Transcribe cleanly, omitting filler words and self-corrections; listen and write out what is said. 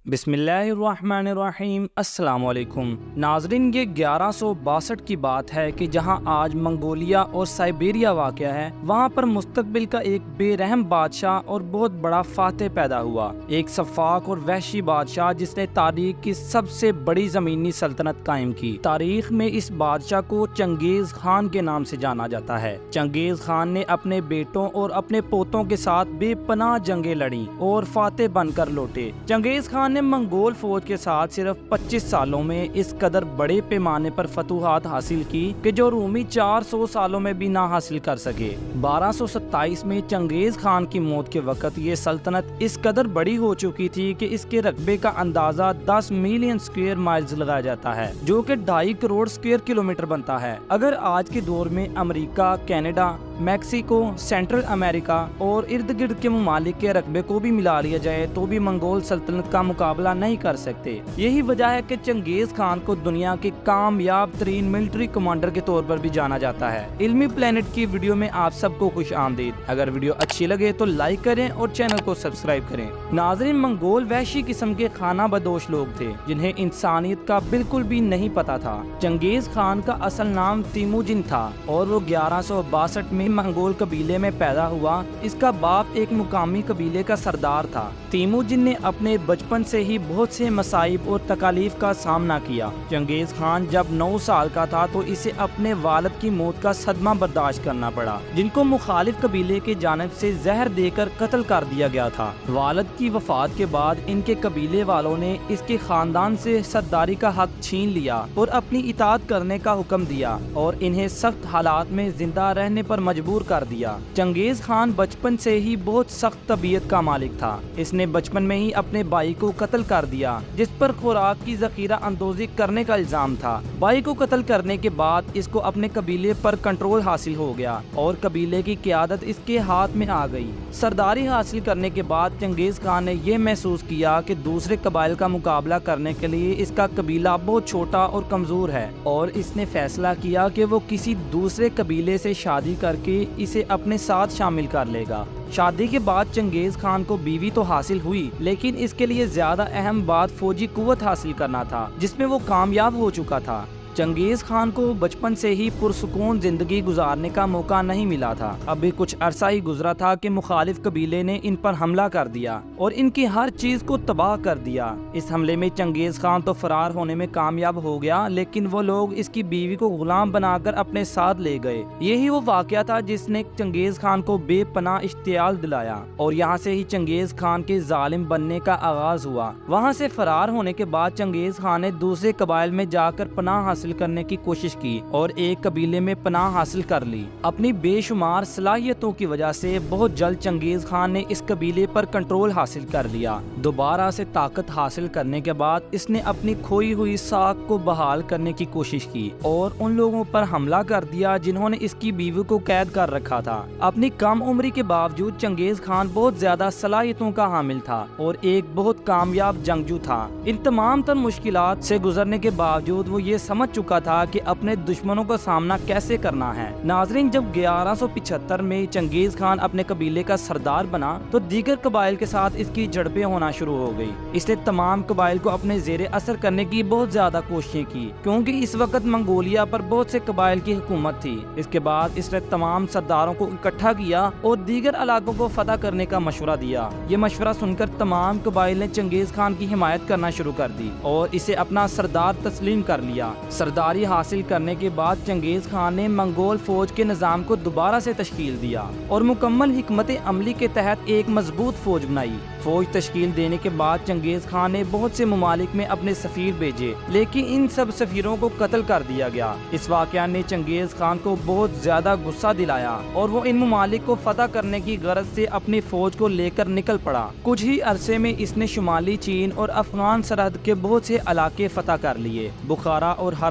بسم اللہ الرحمن الرحیم۔ السلام علیکم ناظرین، یہ 1162 کی بات ہے کہ جہاں آج منگولیا اور سائبیریا واقع ہے، وہاں پر مستقبل کا ایک بے رحم بادشاہ اور بہت بڑا فاتح پیدا ہوا، ایک شفاق اور وحشی بادشاہ جس نے تاریخ کی سب سے بڑی زمینی سلطنت قائم کی۔ تاریخ میں اس بادشاہ کو چنگیز خان کے نام سے جانا جاتا ہے۔ چنگیز خان نے اپنے بیٹوں اور اپنے پوتوں کے ساتھ بے پناہ جنگیں لڑیں اور فاتح بن کر لوٹے۔ چنگیز خان نے منگول فوج کے ساتھ صرف 25 سالوں میں اس قدر بڑے پیمانے پر فتوحات حاصل کی کہ جو رومی 400 سالوں میں بھی نہ حاصل کر سکے۔ 1227 میں چنگیز خان کی موت کے وقت یہ سلطنت اس قدر بڑی ہو چکی تھی کہ اس کے رقبے کا اندازہ 10 ملین اسکوائر مائلز لگایا جاتا ہے، جو کہ 2.5 کروڑ اسکوائر کلومیٹر بنتا ہے۔ اگر آج کے دور میں امریکہ، کینیڈا، میکسیکو، سینٹرل امریکہ اور ارد گرد کے ممالک کے رقبے کو بھی ملا لیا جائے تو بھی منگول سلطنت کا مقابلہ نہیں کر سکتے۔ یہی وجہ ہے کہ چنگیز خان کو دنیا کے کامیاب ترین ملٹری کمانڈر کے طور پر بھی جانا جاتا ہے۔ علمی پلانٹ کی ویڈیو میں آپ سب کو خوش آمدید۔ اگر ویڈیو اچھی لگے تو لائک کریں اور چینل کو سبسکرائب کریں۔ ناظرین، منگول وحشی قسم کے خانہ بدوش لوگ تھے جنہیں انسانیت کا بالکل بھی نہیں پتا تھا۔ چنگیز خان کا اصل نام تیموجن تھا اور وہ 1162 میں منگول قبیلے میں پیدا ہوا۔ اس کا باپ ایک مقامی قبیلے کا سردار تھا۔ تیموجن نے اپنے بچپن سے ہی بہت سے مصائب اور تکالیف کا سامنا کیا۔ چنگیز خان جب 9 سال کا تھا تو اسے اپنے والد کی موت کا صدمہ برداشت کرنا پڑا، جن کو مخالف قبیلے کی جانب سے زہر دے کر قتل کر دیا گیا تھا۔ والد کی وفات کے بعد ان کے قبیلے والوں نے اس کے خاندان سے سرداری کا حق چھین لیا اور اپنی اطاعت کرنے کا حکم دیا اور انہیں سخت حالات میں زندہ رہنے پر مجبور کر دیا۔ چنگیز خان بچپن سے ہی بہت سخت طبیعت کا مالک تھا۔ اس نے بچپن میں ہی اپنے بھائی کو قتل کر دیا، جس پر خوراک کی ذخیرہ اندوزی کرنے کا الزام تھا۔ بھائی کو قتل کرنے کے بعد اس کو اپنے قبیلے پر کنٹرول حاصل ہو گیا اور قبیلے کی قیادت اس کے ہاتھ میں آ گئی۔ سرداری حاصل کرنے کے بعد چنگیز خان نے یہ محسوس کیا کہ دوسرے قبائل کا مقابلہ کرنے کے لیے اس کا قبیلہ بہت چھوٹا اور کمزور ہے، اور اس نے فیصلہ کیا کہ وہ کسی دوسرے قبیلے سے شادی کر کے اسے اپنے ساتھ شامل کر لے گا۔ شادی کے بعد چنگیز خان کو بیوی تو حاصل ہوئی، لیکن اس کے لیے زیادہ اہم بات فوجی قوت حاصل کرنا تھا، جس میں وہ کامیاب ہو چکا تھا۔ چنگیز خان کو بچپن سے ہی پرسکون زندگی گزارنے کا موقع نہیں ملا تھا۔ ابھی کچھ عرصہ ہی گزرا تھا کہ مخالف قبیلے نے ان پر حملہ کر دیا اور ان کی ہر چیز کو تباہ کر دیا۔ اس حملے میں چنگیز خان تو فرار ہونے میں کامیاب ہو گیا، لیکن وہ لوگ اس کی بیوی کو غلام بنا کر اپنے ساتھ لے گئے۔ یہی وہ واقعہ تھا جس نے چنگیز خان کو بے پناہ اشتعال دلایا، اور یہاں سے ہی چنگیز خان کے ظالم بننے کا آغاز ہوا۔ وہاں سے فرار ہونے کے بعد چنگیز خان نے دوسرے قبائل میں جا کر پناہ حاصل کرنے کی کوشش کی اور ایک قبیلے میں پناہ حاصل کر لی۔ اپنی بے شمار صلاحیتوں کی وجہ سے بہت جلد چنگیز خان نے اس قبیلے پر کنٹرول حاصل کر لیا۔ دوبارہ سے طاقت حاصل کرنے کے بعد اس نے اپنی کھوئی ہوئی ساکھ کو بحال کرنے کی کوشش کی اور ان لوگوں پر حملہ کر دیا جنہوں نے اس کی بیوی کو قید کر رکھا تھا۔ اپنی کم عمری کے باوجود چنگیز خان بہت زیادہ صلاحیتوں کا حامل تھا اور ایک بہت کامیاب جنگجو تھا۔ ان تمام تر مشکلات سے گزرنے کے باوجود وہ یہ سمجھ چکا تھا کہ اپنے دشمنوں کا سامنا کیسے کرنا ہے۔ ناظرین، جب 1175 میں چنگیز خان اپنے قبیلے کا سردار بنا تو دیگر قبائل کے ساتھ اس کی جھڑپیں ہونا شروع ہو گئی۔ اس نے تمام قبائل کو اپنے زیر اثر کرنے کی بہت زیادہ کوششیں کی، کیونکہ اس وقت منگولیا پر بہت سے قبائل کی حکومت تھی۔ اس کے بعد اس نے تمام سرداروں کو اکٹھا کیا اور دیگر علاقوں کو فتح کرنے کا مشورہ دیا۔ یہ مشورہ سن کر تمام قبائل نے چنگیز خان کی حمایت کرنا شروع کر دی اور اسے اپنا سردار تسلیم کر لیا۔ سرداری حاصل کرنے کے بعد چنگیز خان نے منگول فوج کے نظام کو دوبارہ سے تشکیل دیا اور مکمل حکمت عملی کے تحت ایک مضبوط فوج بنائی۔ فوج تشکیل دینے کے بعد چنگیز خان نے بہت سے ممالک میں اپنے سفیر بھیجے، لیکن ان سب سفیروں کو قتل کر دیا گیا۔ اس واقعہ نے چنگیز خان کو بہت زیادہ غصہ دلایا اور وہ ان ممالک کو فتح کرنے کی غرض سے اپنی فوج کو لے کر نکل پڑا۔ کچھ ہی عرصے میں اس نے شمالی چین اور افغان سرحد کے بہت سے علاقے فتح کر لیے۔ بخارا اور